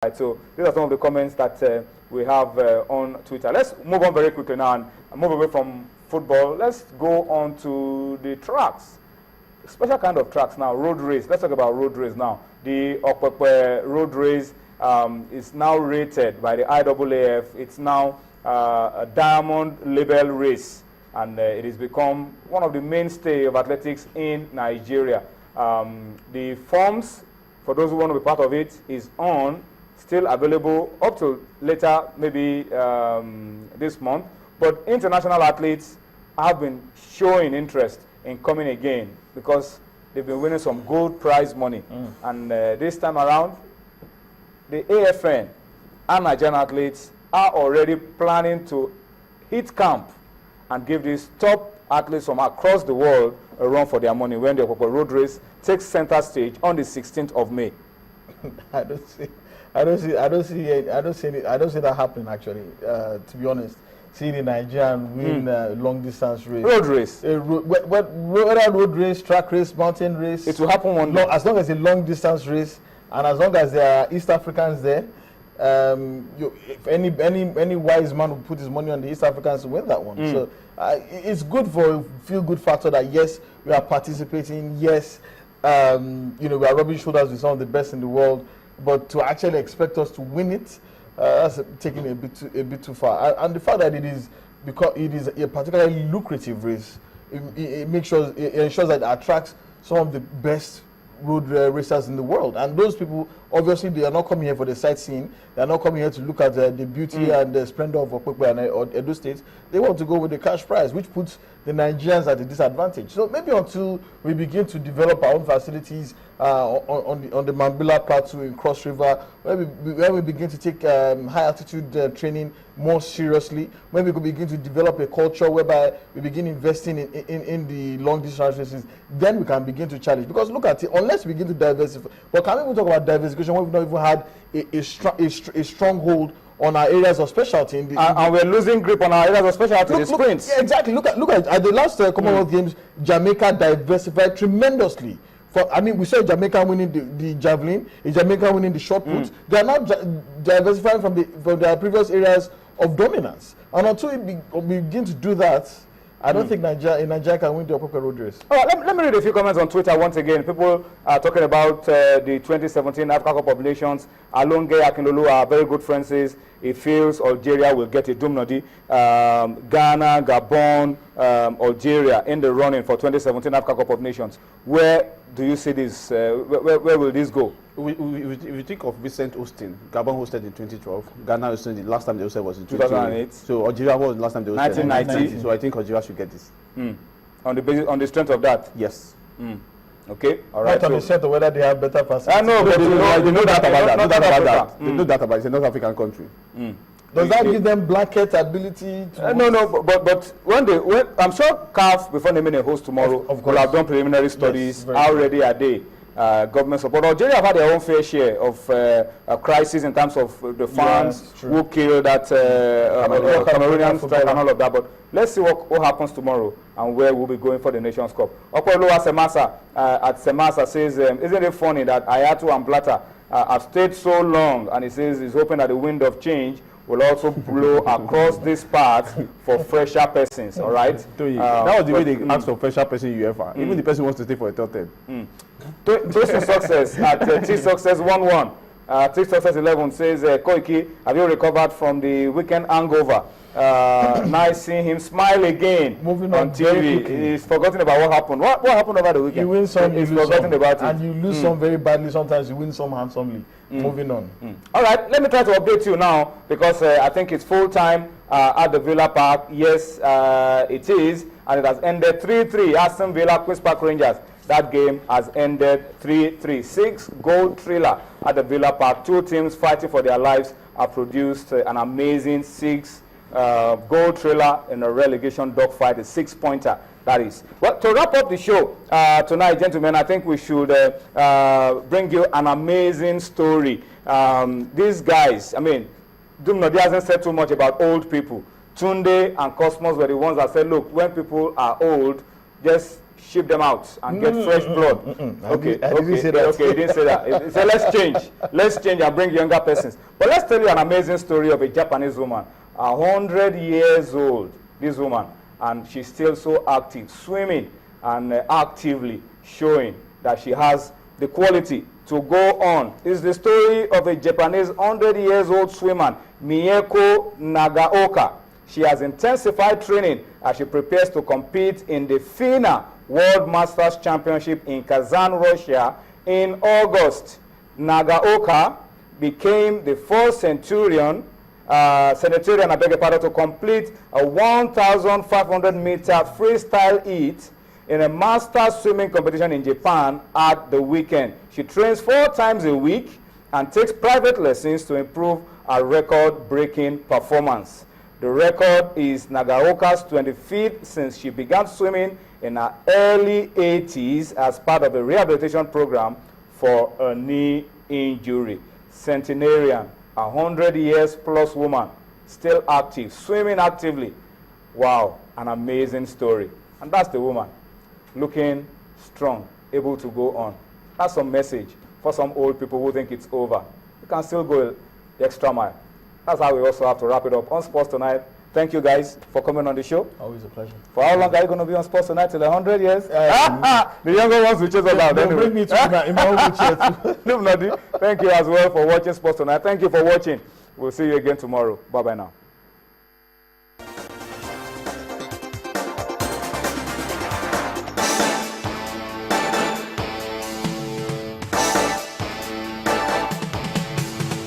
Right, so these are some of the comments that we have on Twitter. Let's move on very quickly now and move away from football. Let's go on to the tracks. Special kind of tracks now, road race. Let's talk about road race now. The Okpekpe road race is now rated by the IAAF. It's now a diamond label race, and it has become one of the mainstay of athletics in Nigeria. The forms, for those who want to be part of it, is still available up to later, maybe this month. But international athletes have been showing interest in coming again because they've been winning some gold prize money. And this time around, the AFN and Nigerian athletes are already planning to hit camp and give these top athletes from across the world a run for their money when the Okpekpe road race takes center stage on the 16th of May. I don't see that happening actually. To be honest, seeing the Nigerian win long distance race, road race, whether road race, track race, mountain race, it will happen one day. As long as a long distance race, and as long as there are East Africans there, if any wise man will put his money on the East Africans to win that one. So it's good for a feel-good factor that yes, we are participating. Yes, we are rubbing shoulders with some of the best in the world. But to actually expect us to win it, that's taking a bit too far. And the fact that it is, because it is a particularly lucrative race, it ensures that it attracts some of the best road racers in the world. And those people, obviously, they are not coming here for the sightseeing. They are not coming here to look at the beauty and the splendor of Okpekpe and Edo State. They want to go with the cash prize, which puts the Nigerians at a disadvantage. So maybe until we begin to develop our own facilities on the Mambila Plateau in Cross River, where we begin to take high altitude training more seriously, when we could begin to develop a culture whereby we begin investing in the long distance races, then we can begin to challenge. Because look at it, unless we begin to diversify, but can we even talk about diversification when we've not even had a stronghold on our areas of specialty? And we're losing grip on our areas of specialty, the sprints. Yeah, exactly. Look at the last Commonwealth Games, Jamaica diversified tremendously. We saw Jamaica winning the javelin, Jamaica winning the shot put. They are not diversifying from their previous areas of dominance. And until we begin to do that, I don't think Nigeria can win the Okpekpe road race. All right, let me read a few comments on Twitter once again. People are talking about the 2017 Africa Cup of Nations. Alonge Akinlolu, our very good friend, says he feels Algeria will get a Dumnodi. Ghana, Gabon, Algeria in the running for 2017 Africa Cup of Nations. Where do you see this? Where will this go? If you think of recent hosting, Gabon hosted in 2012. Ghana hosted the last time they hosted was in 2008. So Algeria was the last time they hosted 1990. So I think Algeria should get this. On the strength of that? Yes. Okay, all right. Not on the set of whether they have better facilities. I know, but they know that about that. They know that about it. It's a North African country. Does that give them blanket ability to no, but when I'm sure CAF, before naming a host tomorrow, will have done preliminary studies. Yes, how ready are they? Government support. Algeria have had their own fair share of crisis in terms of the fans who killed that Cameroonian striker and all of that. But let's see what happens tomorrow and where we'll be going for the Nations Cup. Okpekpe Semasa at Semasa says, isn't it funny that Ayatu and Blatter have stayed so long, and he says he's hoping that the wind of change will also blow across this path for fresher persons, all right? That was the way they asked for fresher person in UEFA. Even the person wants to stay for a third term. Toasting Success at T-Success 11. T-Success 11 says, Koiki, have you recovered from the weekend hangover? Nice seeing him smile again. Moving on TV. He's forgotten about what happened. What happened over the weekend? You win some, he's forgotten about it. And you lose some very badly. Sometimes you win some handsomely. Moving on. All right, let me try to update you now because I think it's full time at the Villa Park. Yes, it is, and it has ended 3-3. Aston Villa, Queen's Park Rangers. That game has ended 3-3. 6-goal thriller at the Villa Park. Two teams fighting for their lives have produced an amazing 6-goal thriller in a relegation dogfight, a 6-pointer. That is. Well, to wrap up the show tonight, gentlemen, I think we should bring you an amazing story. These guys, Dumnodi hasn't said too much about old people. Tunde and Cosmos were the ones that said, look, when people are old, just ship them out and get fresh blood. Okay, I didn't say that. Okay, you didn't say that. So let's change and bring younger persons. But let's tell you an amazing story of a Japanese woman, 100 years old, this woman, and she's still so active, swimming and actively showing that she has the quality to go on. It's the story of a Japanese 100 years old swimmer, Mieko Nagaoka. She has intensified training as she prepares to compete in the FINA World Masters Championship in Kazan, Russia in August. Nagaoka became the first centurion, I beg your pardon, to complete a 1,500 meter freestyle heat in a master swimming competition in Japan at the weekend. She trains 4 times a week and takes private lessons to improve her record-breaking performance. The record is Nagaoka's 25th since she began swimming in her early 80s as part of a rehabilitation program for a knee injury. Centenarian, 100 years plus woman, still active, swimming actively. Wow, an amazing story. And that's the woman, looking strong, able to go on. That's some message for some old people who think it's over. You can still go the extra mile. That's how we also have to wrap it up on Sports Tonight. Thank you guys for coming on the show. Always a pleasure. For how long are you going to be on Sports Tonight? Till 100 years? The younger ones will chase us out. Anyway. Bring me to in my own wheelchair too. Thank you as well for watching Sports Tonight. Thank you for watching. We'll see you again tomorrow. Bye-bye now.